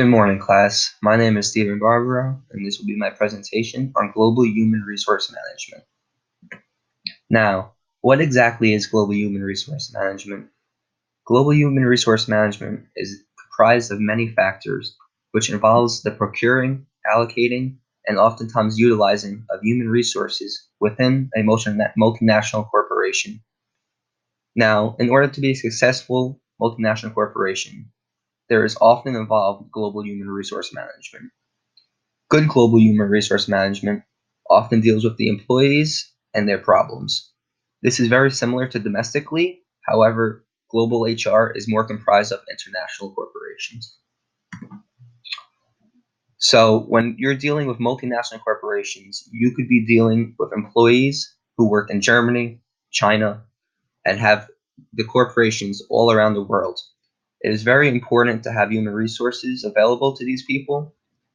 Good morning, class. My name is Stephen Barbaro, and this will be my presentation on global human resource management. Now, what exactly is global human resource management? Global human resource management is comprised of many factors, which involves the procuring, allocating, and oftentimes utilizing of human resources within a multinational corporation. Now, in order to be a successful multinational corporation, there is often involved global human resource management. Good global human resource management often deals with the employees and their problems. This is very similar to domestically, however, global HR is more comprised of international corporations. So when you're dealing with multinational corporations, you could be dealing with employees who work in Germany, China, and have the corporations all around the world. It is very important to have human resources available to these people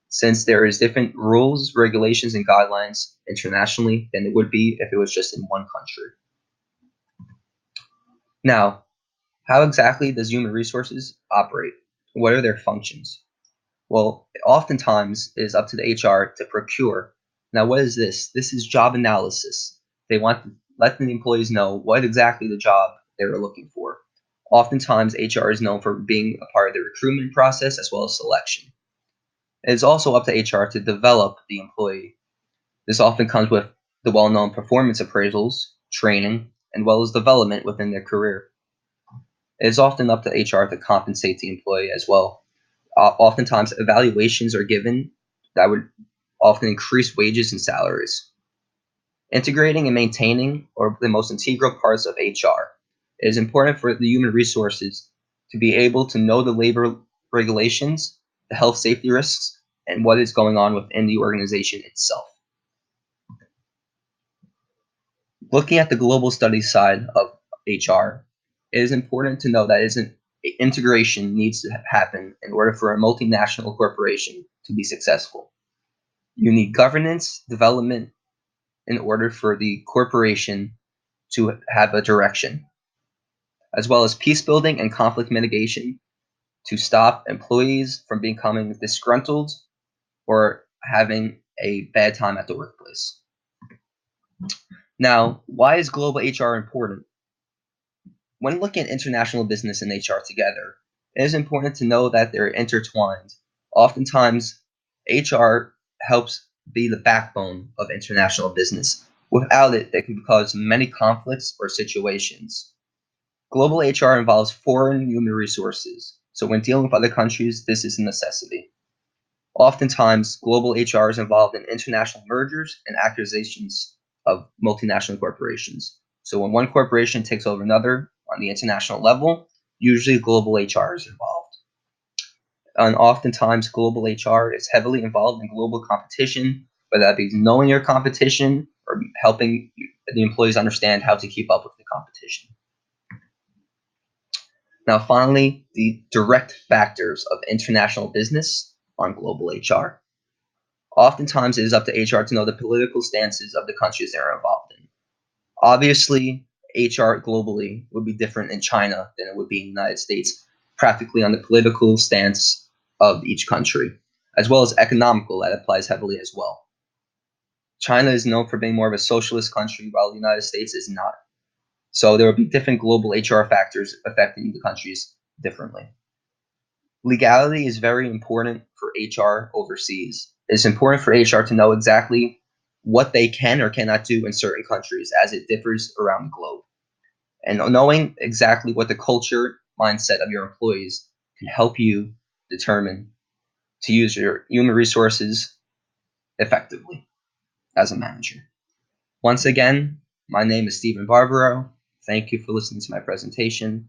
since there is different rules, regulations, and guidelines internationally than it would be if it was just in one country. Now, how exactly does human resources operate? What are their functions? Well, oftentimes it is up to the HR to procure. Now, what is this? This is job analysis. They want to let the employees know what exactly the job they are looking for. Oftentimes, HR is known for being a part of the recruitment process as well as selection. It is also up to HR to develop the employee. This often comes with the well-known performance appraisals, training, and well as development within their career. It is often up to HR to compensate the employee as well. Oftentimes, evaluations are given that would often increase wages and salaries. Integrating and maintaining are the most integral parts of HR. It is important for the human resources to be able to know the labor regulations, the health safety risks, and what is going on within the organization itself. Looking at the global studies side of HR, it is important to know that integration needs to happen in order for a multinational corporation to be successful. You need governance, development in order for the corporation to have a direction, as well as peace building and conflict mitigation to stop employees from becoming disgruntled or having a bad time at the workplace. Now, why is global HR important? When looking at international business and HR together, it is important to know that they're intertwined. Oftentimes, HR helps be the backbone of international business. Without it, it could cause many conflicts or situations. Global HR involves foreign human resources, so when dealing with other countries, this is a necessity. Oftentimes, global HR is involved in international mergers and acquisitions of multinational corporations. So when one corporation takes over another on the international level, usually global HR is involved. And oftentimes, global HR is heavily involved in global competition, whether that be knowing your competition or helping the employees understand how to keep up with the competition. Now, finally, the direct factors of international business on global HR. Oftentimes, it is up to HR to know the political stances of the countries they are involved in. Obviously, HR globally would be different in China than it would be in the United States, practically on the political stance of each country, as well as economical, that applies heavily as well. China is known for being more of a socialist country, while the United States is not. So there will be different global HR factors affecting the countries differently. Legality is very important for HR overseas. It's important for HR to know exactly what they can or cannot do in certain countries as it differs around the globe. And knowing exactly what the culture mindset of your employees can help you determine to use your human resources effectively as a manager. Once again, my name is Stephen Barbaro. Thank you for listening to my presentation.